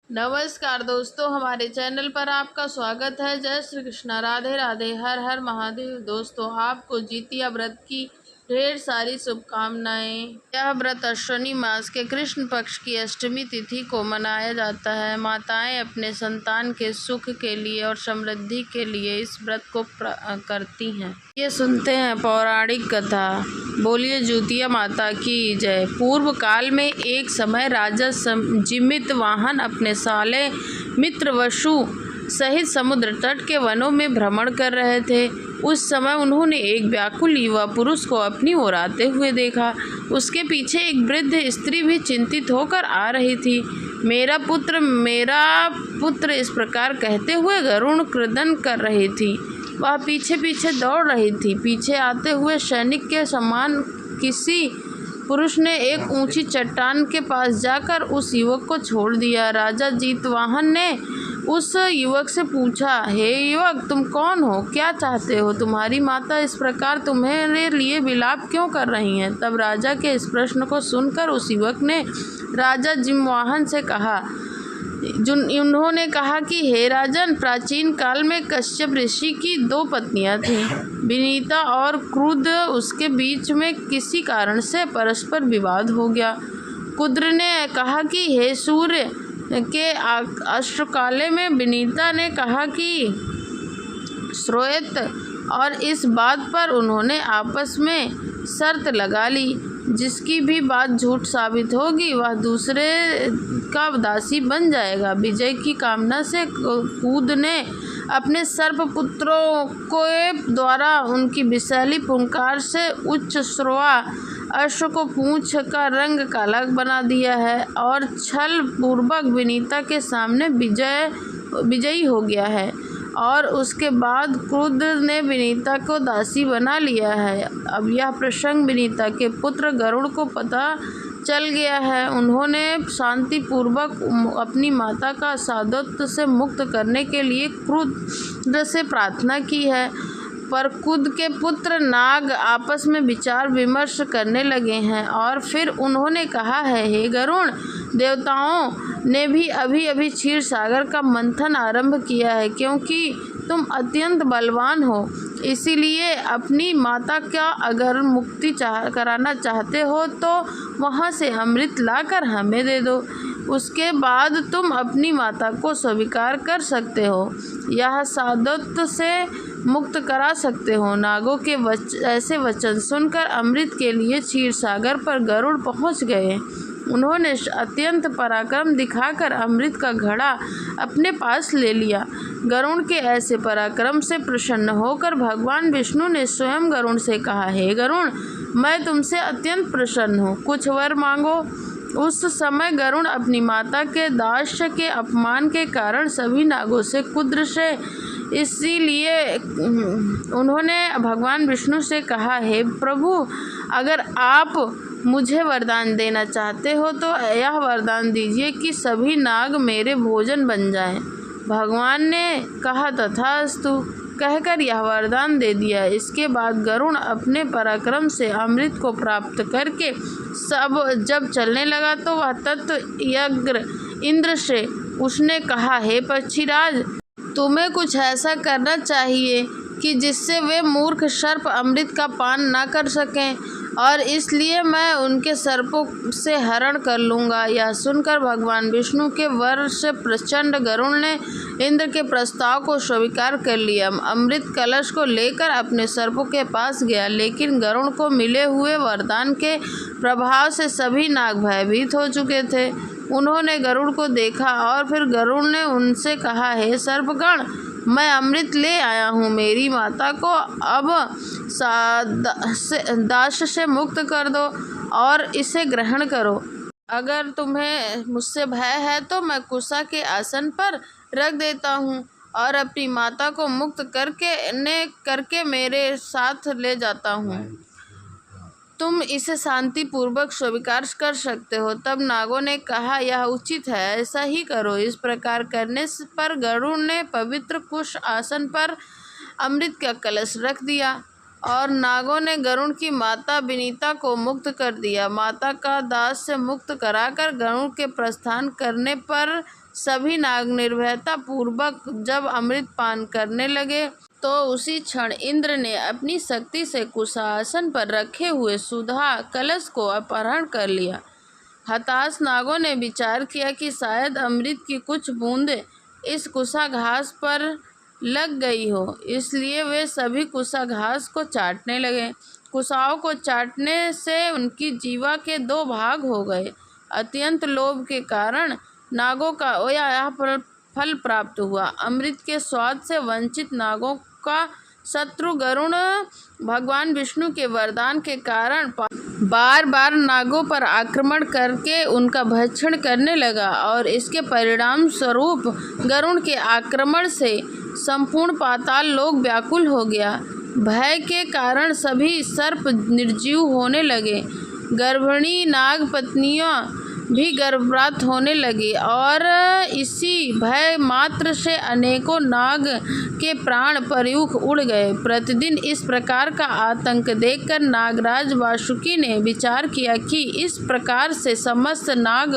नमस्कार दोस्तों, हमारे चैनल पर आपका स्वागत है। जय श्री कृष्णा, राधे राधे, हर हर महादेव। दोस्तों, आपको जितिया व्रत की ढेर सारी शुभकामनाएं। यह व्रत अश्विनी मास के कृष्ण पक्ष की अष्टमी तिथि को मनाया जाता है। माताएं अपने संतान के सुख के लिए और समृद्धि के लिए इस व्रत को करती हैं। ये सुनते हैं पौराणिक कथा। बोलिए जितिया माता की जय। पूर्व काल में एक समय राजा जिमित वाहन अपने साले मित्र वसु सहित समुद्र तट के वनों में भ्रमण कर रहे थे। उस समय उन्होंने एक व्याकुल युवा पुरुष को अपनी ओर आते हुए देखा। उसके पीछे एक वृद्ध स्त्री भी चिंतित होकर आ रही थी। मेरा पुत्र, इस प्रकार कहते हुए गरुड़ क्रदन कर रही थी। वह पीछे पीछे दौड़ रही थी। पीछे आते हुए सैनिक के समान किसी पुरुष ने एक ऊंची चट्टान के पास जाकर उस युवक को छोड़ दिया। राजा जीतवाहन ने उस युवक से पूछा, हे युवक, तुम कौन हो? क्या चाहते हो? तुम्हारी माता इस प्रकार तुम्हारे लिए विलाप क्यों कर रही हैं? तब राजा के इस प्रश्न को सुनकर उस युवक ने राजा जिमवाहन से कहा, उन्होंने कहा कि हे राजन, प्राचीन काल में कश्यप ऋषि की 2 पत्नियां थीं, विनीता और क्रुद्ध। उसके बीच में किसी कारण से परस्पर विवाद हो गया। कुद्र ने कहा कि हे सूर्य के अश्वकाले में विनीता ने कहा कि श्रोत, और इस बात पर उन्होंने आपस में शर्त लगा ली, जिसकी भी बात झूठ साबित होगी वह दूसरे का दासी बन जाएगा। विजय की कामना से कूद ने अपने सर्पपुत्रों के द्वारा उनकी विषैली फुंकार से उच्च श्रोआ अश्व को पूंछ का रंग काला बना दिया है और छल पूर्वक विनीता के सामने विजयी हो गया है। और उसके बाद क्रुद्ध ने विनीता को दासी बना लिया है। अब यह प्रसंग विनीता के पुत्र गरुड़ को पता चल गया है। उन्होंने शांतिपूर्वक अपनी माता का साधुत्व से मुक्त करने के लिए क्रुद्ध से प्रार्थना की है। पर क्रुद्ध के पुत्र नाग आपस में विचार विमर्श करने लगे हैं और फिर उन्होंने कहा है, हे गरुड़, देवताओं ने भी अभी क्षीर सागर का मंथन आरंभ किया है। क्योंकि तुम अत्यंत बलवान हो, इसीलिए अपनी माता का अगर मुक्ति कराना चाहते हो तो वहाँ से अमृत लाकर हमें दे दो। उसके बाद तुम अपनी माता को स्वीकार कर सकते हो, यह साधुत्व से मुक्त करा सकते हो। नागों के ऐसे वचन सुनकर अमृत के लिए क्षीर सागर पर गरुड़ पहुँच गए। उन्होंने अत्यंत पराक्रम दिखाकर अमृत का घड़ा अपने पास ले लिया। गरुड़ के ऐसे पराक्रम से प्रसन्न होकर भगवान विष्णु ने स्वयं गरुड़ से कहा, हे गरुड़, मैं तुमसे अत्यंत प्रसन्न हूँ, कुछ वर मांगो। उस समय गरुड़ अपनी माता के दास्य के अपमान के कारण सभी नागों से क्रुद्ध से, इसीलिए उन्होंने भगवान विष्णु से कहा, हे प्रभु, अगर आप मुझे वरदान देना चाहते हो तो यह वरदान दीजिए कि सभी नाग मेरे भोजन बन जाएं। भगवान ने कहा, तथास्तु कहकर यह वरदान दे दिया। इसके बाद गरुड़ अपने पराक्रम से अमृत को प्राप्त करके जब चलने लगा तो वह तत्व यज्ञ इंद्र से उसने कहा, हे पक्षीराज, तुम्हें कुछ ऐसा करना चाहिए कि जिससे वे मूर्ख सर्प अमृत का पान ना कर सकें, और इसलिए मैं उनके सर्पों से हरण कर लूँगा। यह सुनकर भगवान विष्णु के वर से प्रचंड गरुड़ ने इंद्र के प्रस्ताव को स्वीकार कर लिया। अमृत कलश को लेकर अपने सर्पों के पास गया, लेकिन गरुड़ को मिले हुए वरदान के प्रभाव से सभी नाग भयभीत हो चुके थे। उन्होंने गरुड़ को देखा और फिर गरुड़ ने उनसे कहा, हे सर्पगण, मैं अमृत ले आया हूँ, मेरी माता को अब दास से मुक्त कर दो और इसे ग्रहण करो। अगर तुम्हें मुझसे भय है तो मैं कुशा के आसन पर रख देता हूँ और अपनी माता को मुक्त करके मेरे साथ ले जाता हूँ। तुम इसे शांतिपूर्वक स्वीकार कर सकते हो। तब नागों ने कहा, यह उचित है, ऐसा ही करो। इस प्रकार करने पर गरुड़ ने पवित्र कुश आसन पर अमृत का कलश रख दिया और नागों ने गरुड़ की माता विनीता को मुक्त कर दिया। माता का दास से मुक्त कराकर गरुड़ के प्रस्थान करने पर सभी नाग निर्भयता पूर्वक जब अमृत पान करने लगे तो उसी क्षण इंद्र ने अपनी शक्ति से कुशासन पर रखे हुए सुधा कलश को अपहरण कर लिया। हताश नागों ने विचार किया कि शायद अमृत की कुछ बूंदें इस कुशा घास पर लग गई हो, इसलिए वे सभी कुशा घास को चाटने लगे। कुशाओं को चाटने से उनकी जीवा के 2 भाग हो गए। अत्यंत लोभ के कारण नागों का यह फल प्राप्त हुआ। अमृत के स्वाद से वंचित नागों का शत्रु गरुड़ भगवान विष्णु के वरदान के कारण बार बार नागों पर आक्रमण करके उनका भक्षण करने लगा और इसके परिणाम स्वरूप गरुड़ के आक्रमण से संपूर्ण पाताल लोक व्याकुल हो गया। भय के कारण सभी सर्प निर्जीव होने लगे। गर्भिणी नाग पत्नियां भी गर्भपात होने लगी और इसी भय मात्र से अनेकों नाग के प्राण पयुख उड़ गए। प्रतिदिन इस प्रकार का आतंक देखकर नागराज वासुकी ने विचार किया कि इस प्रकार से समस्त नाग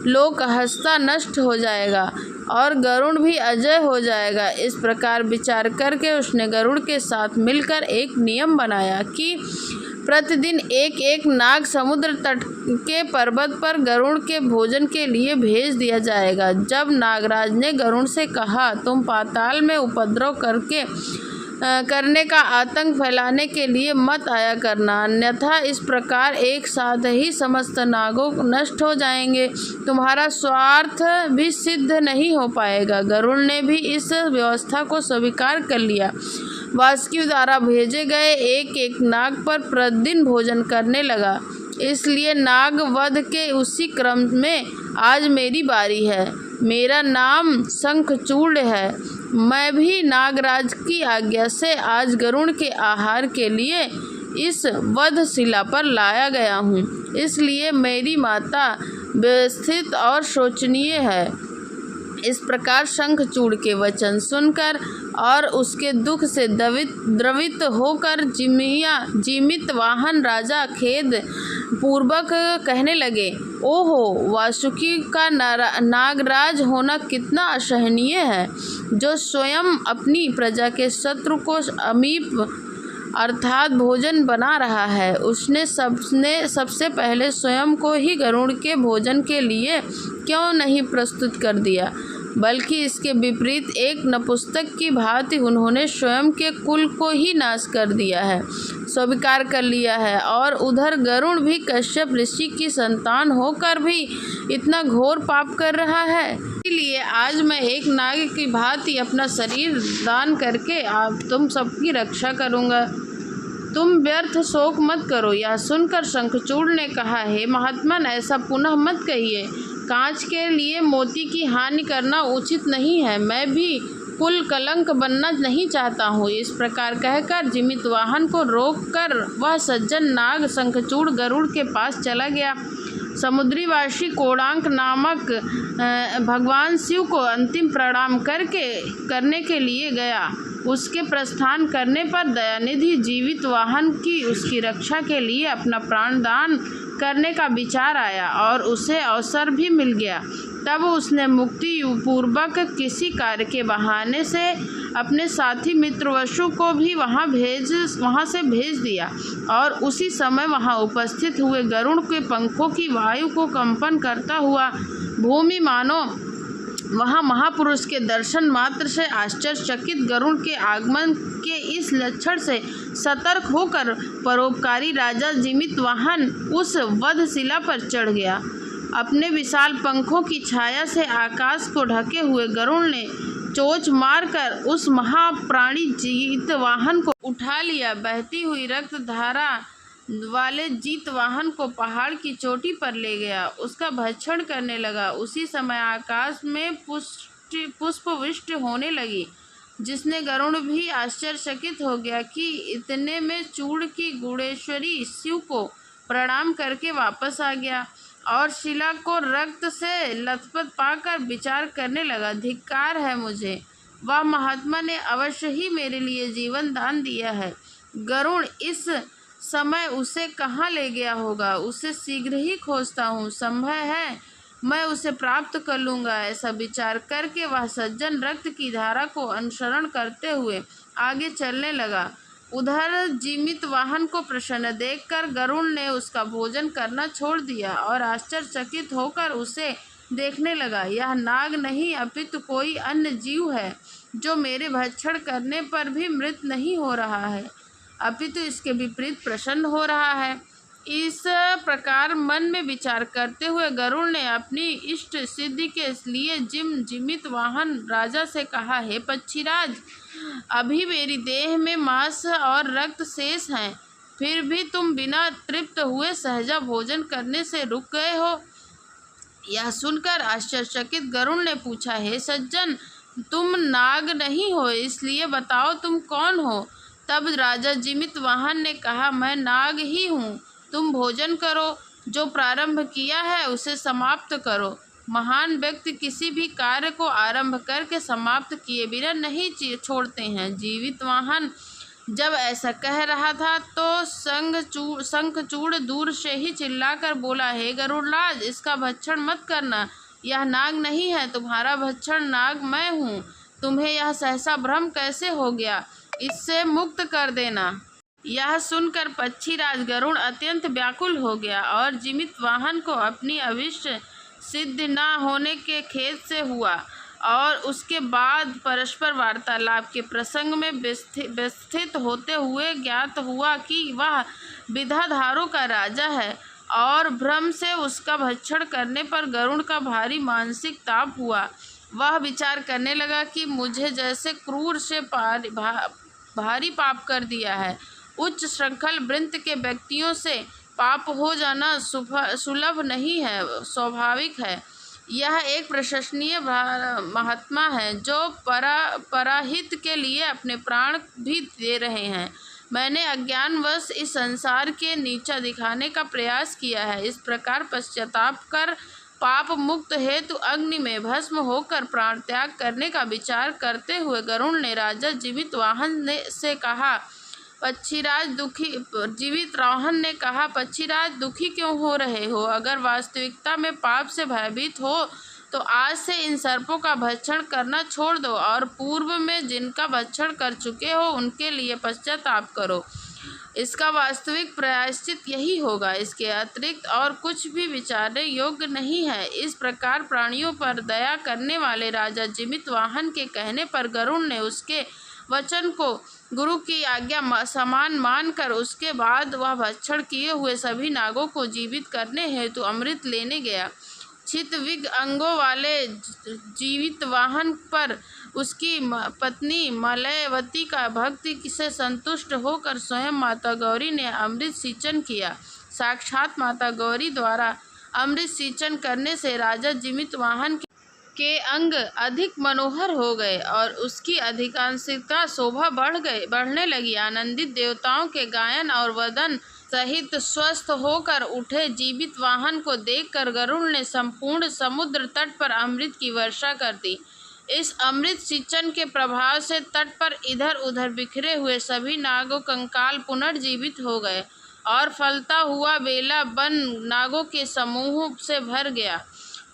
लोक हंसता नष्ट हो जाएगा और गरुड़ भी अजय हो जाएगा। इस प्रकार विचार करके उसने गरुड़ के साथ मिलकर एक नियम बनाया कि प्रतिदिन एक एक नाग समुद्र तट के पर्वत पर गरुड़ के भोजन के लिए भेज दिया जाएगा। जब नागराज ने गरुड़ से कहा, तुम पाताल में उपद्रव करने का आतंक फैलाने के लिए मत आया करना, अन्यथा इस प्रकार एक साथ ही समस्त नागों नष्ट हो जाएंगे, तुम्हारा स्वार्थ भी सिद्ध नहीं हो पाएगा। गरुड़ ने भी इस व्यवस्था को स्वीकार कर लिया। वासुकी द्वारा भेजे गए एक एक नाग पर प्रतिदिन भोजन करने लगा। इसलिए नाग वध के उसी क्रम में आज मेरी बारी है। मेरा नाम शंखचूड़ है। मैं भी नागराज की आज्ञा से आज गरुड़ के आहार के लिए इस वधशिला पर लाया गया हूँ, इसलिए मेरी माता व्यवस्थित और शोचनीय है। इस प्रकार शंखचूड़ के वचन सुनकर और उसके दुख से द्रवित होकर जीमित वाहन राजा खेद पूर्वक कहने लगे, ओहो, वासुकी का नागराज होना कितना असहनीय है, जो स्वयं अपनी प्रजा के शत्रु को अमीप अर्थात भोजन बना रहा है। उसने सबसे पहले स्वयं को ही गरुड़ के भोजन के लिए क्यों नहीं प्रस्तुत कर दिया, बल्कि इसके विपरीत एक नपुंसक की भांति उन्होंने स्वयं के कुल को ही नाश कर दिया है, स्वीकार कर लिया है। और उधर गरुड़ भी कश्यप ऋषि की संतान होकर भी इतना घोर पाप कर रहा है। इसलिए आज मैं एक नाग की भांति अपना शरीर दान करके तुम सबकी रक्षा करूँगा। तुम व्यर्थ शोक मत करो। यह सुनकर शंखचूड़ ने कहा, हे महात्मन, ऐसा पुनः मत कहिए। कांच के लिए मोती की हानि करना उचित नहीं है। मैं भी कुल कलंक बनना नहीं चाहता हूँ। इस प्रकार कहकर जीमित वाहन को रोककर वह सज्जन नाग शंखचूड़ गरुड़ के पास चला गया। समुद्रीवासी कोणार्क नामक भगवान शिव को अंतिम प्रणाम करने के लिए गया। उसके प्रस्थान करने पर दयानिधि जीवित वाहन की उसकी रक्षा के लिए अपना प्राण दान करने का विचार आया और उसे अवसर भी मिल गया। तब उसने मुक्ति पूर्वक किसी कार्य के बहाने से अपने साथी मित्र वसु को भी वहाँ से भेज दिया और उसी समय वहाँ उपस्थित हुए गरुड़ के पंखों की वायु को कंपन करता हुआ भूमि मानो वहाँ महापुरुष के दर्शन मात्र से आश्चर्यचकित गरुड़ के आगमन के इस लक्षण से सतर्क होकर परोपकारी राजा जीमित वाहन उस वधशिला पर चढ़ गया। अपने विशाल पंखों की छाया से आकाश को ढके हुए गरुड़ ने चोंच मारकर उस महाप्राणी जीत वाहन को उठा लिया। बहती हुई रक्त धारा वाले जीत वाहन को पहाड़ की चोटी पर ले गया, उसका भक्षण करने लगा। उसी समय आकाश में पुष्पवृष्टि होने लगी, जिसने गरुड़ भी आश्चर्यचकित हो गया कि इतने में चूड़ की गुणेश्वरी शिव को प्रणाम करके वापस आ गया और शिला को रक्त से लथपथ पाकर विचार करने लगा, धिक्कार है मुझे, वह महात्मा ने अवश्य ही मेरे लिए जीवन दान दिया है। गरुड़ इस समय उसे कहाँ ले गया होगा, उसे शीघ्र ही खोजता हूँ। संभव है मैं उसे प्राप्त कर लूँगा। ऐसा विचार करके वह सज्जन रक्त की धारा को अनुसरण करते हुए आगे चलने लगा। उधर जीवित वाहन को प्रसन्न देखकर गरुड़ ने उसका भोजन करना छोड़ दिया और आश्चर्यचकित होकर उसे देखने लगा। यह नाग नहीं अपितु कोई अन्य जीव है जो मेरे भक्षण करने पर भी मृत नहीं हो रहा है, अपितु इसके विपरीत प्रसन्न हो रहा है। इस प्रकार मन में विचार करते हुए गरुड़ ने अपनी इष्ट सिद्धि के लिए जीवित वाहन राजा से कहा, हे पक्षीराज, अभी मेरी देह में मांस और रक्त शेष हैं, फिर भी तुम बिना तृप्त हुए सहजा भोजन करने से रुक गए हो। यह सुनकर आश्चर्यचकित गरुड़ ने पूछा, हे सज्जन, तुम नाग नहीं हो, इसलिए बताओ तुम कौन हो। तब राजा जीवित वाहन ने कहा, मैं नाग ही हूँ, तुम भोजन करो, जो प्रारंभ किया है उसे समाप्त करो। महान व्यक्ति किसी भी कार्य को आरंभ करके समाप्त किए बिना नहीं छोड़ते हैं। जीवित वाहन जब ऐसा कह रहा था तो शंखचूड़ दूर से ही चिल्लाकर बोला, हे गरुड़राज, इसका भक्षण मत करना, यह नाग नहीं है, तुम्हारा भक्षण नाग मैं हूँ। तुम्हें यह सहसा भ्रम कैसे हो गया, इससे मुक्त कर देना। यह सुनकर पक्षीराज गरुड़ अत्यंत व्याकुल हो गया और जीवित वाहन को अपनी अभिष्ट सिद्ध न होने के खेद से हुआ और उसके बाद परस्पर वार्तालाप के प्रसंग में व्यस्थित होते हुए ज्ञात हुआ कि वह विधाधारों का राजा है और भ्रम से उसका भक्षण करने पर गरुड़ का भारी मानसिक ताप हुआ। वह विचार करने लगा कि मुझे जैसे क्रूर से भारी पाप कर दिया है। उच्च श्रृंखल वृंत के व्यक्तियों से पाप हो जाना सुलभ नहीं है, स्वाभाविक है। यह एक प्रशंसनीय महात्मा है जो पराहित के लिए अपने प्राण भी दे रहे हैं। मैंने अज्ञानवश इस संसार के नीचा दिखाने का प्रयास किया है। इस प्रकार पश्चाताप कर पाप मुक्त हेतु अग्नि में भस्म होकर प्राण त्याग करने का विचार करते हुए गरुड़ ने राजा जीवित वाहन से कहा, पक्षीराज दुखी क्यों हो रहे हो? अगर वास्तविकता में पाप से भयभीत हो तो आज से इन सर्पों का भक्षण करना छोड़ दो और पूर्व में जिनका भक्षण कर चुके हो उनके लिए पश्चाताप करो। इसका वास्तविक प्रायश्चित यही होगा, इसके अतिरिक्त और कुछ भी विचारने योग्य नहीं है। इस प्रकार प्राणियों पर दया करने वाले राजा जीवित वाहन के कहने पर गरुड़ ने उसके वचन को गुरु की आज्ञा समान मानकर उसके बाद वह भक्षण किए हुए सभी नागों को जीवित करने हेतु अमृत लेने गया। छितविग अंगों वाले जीवित वाहन पर उसकी पत्नी मलयवती का भक्ति से संतुष्ट होकर स्वयं माता गौरी ने अमृत सिंचन किया। साक्षात माता गौरी द्वारा अमृत सिंचन करने से राजा जीवित वाहन के अंग अधिक मनोहर हो गए और उसकी अधिकांशिका शोभा बढ़ने लगी। आनंदित देवताओं के गायन और वदन सहित स्वस्थ होकर उठे जीवित वाहन को देखकर गरुड़ ने संपूर्ण समुद्र तट पर अमृत की वर्षा कर दी। इस अमृत सिंचन के प्रभाव से तट पर इधर उधर बिखरे हुए सभी नागों कंकाल पुनर्जीवित हो गए और फलता हुआ बेला वन नागों के समूह से भर गया।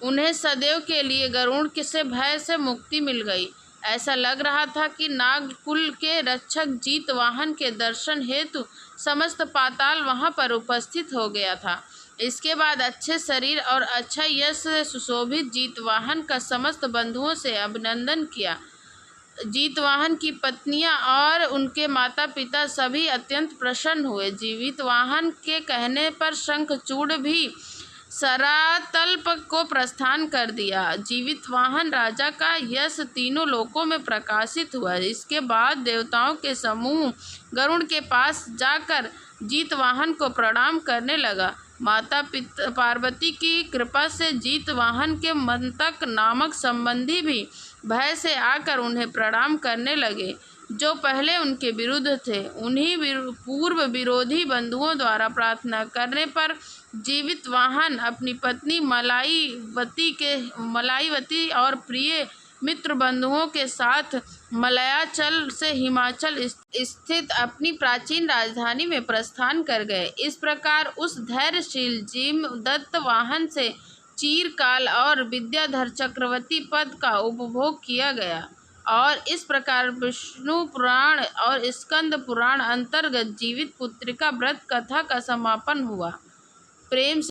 उन्हें सदैव के लिए गरुड़ से भय से मुक्ति मिल गई। ऐसा लग रहा था कि नाग कुल के रक्षक जीत वाहन के दर्शन हेतु समस्त पाताल वहां पर उपस्थित हो गया था। इसके बाद अच्छे शरीर और अच्छा यश से सुशोभित जीतवाहन का समस्त बंधुओं से अभिनंदन किया। जीतवाहन की पत्नियां और उनके माता पिता सभी अत्यंत प्रसन्न हुए। जीवितवाहन के कहने पर शंखचूड़ भी सरातल्प को प्रस्थान कर दिया। जीवितवाहन राजा का यश तीनों लोकों में प्रकाशित हुआ। इसके बाद देवताओं के समूह गरुड़ के पास जाकर जीतवाहन को प्रणाम करने लगा। माता पिता पार्वती की कृपा से जीतवाहन के मंतक नामक संबंधी भी भय से आकर उन्हें प्रणाम करने लगे, जो पहले उनके विरुद्ध थे। उन्हीं पूर्व विरोधी बंधुओं द्वारा प्रार्थना करने पर जीवितवाहन अपनी पत्नी मलाईवती और प्रिय मित्र बंधुओं के साथ मलयाचल से हिमाचल स्थित अपनी प्राचीन राजधानी में प्रस्थान कर गए। इस प्रकार उस धैर्यशील जीव दत्त वाहन से चीरकाल और विद्याधर चक्रवर्ती पद का उपभोग किया गया। और इस प्रकार विष्णु पुराण और स्कंद पुराण अंतर्गत जीवित पुत्रिका व्रत कथा का समापन हुआ। प्रेम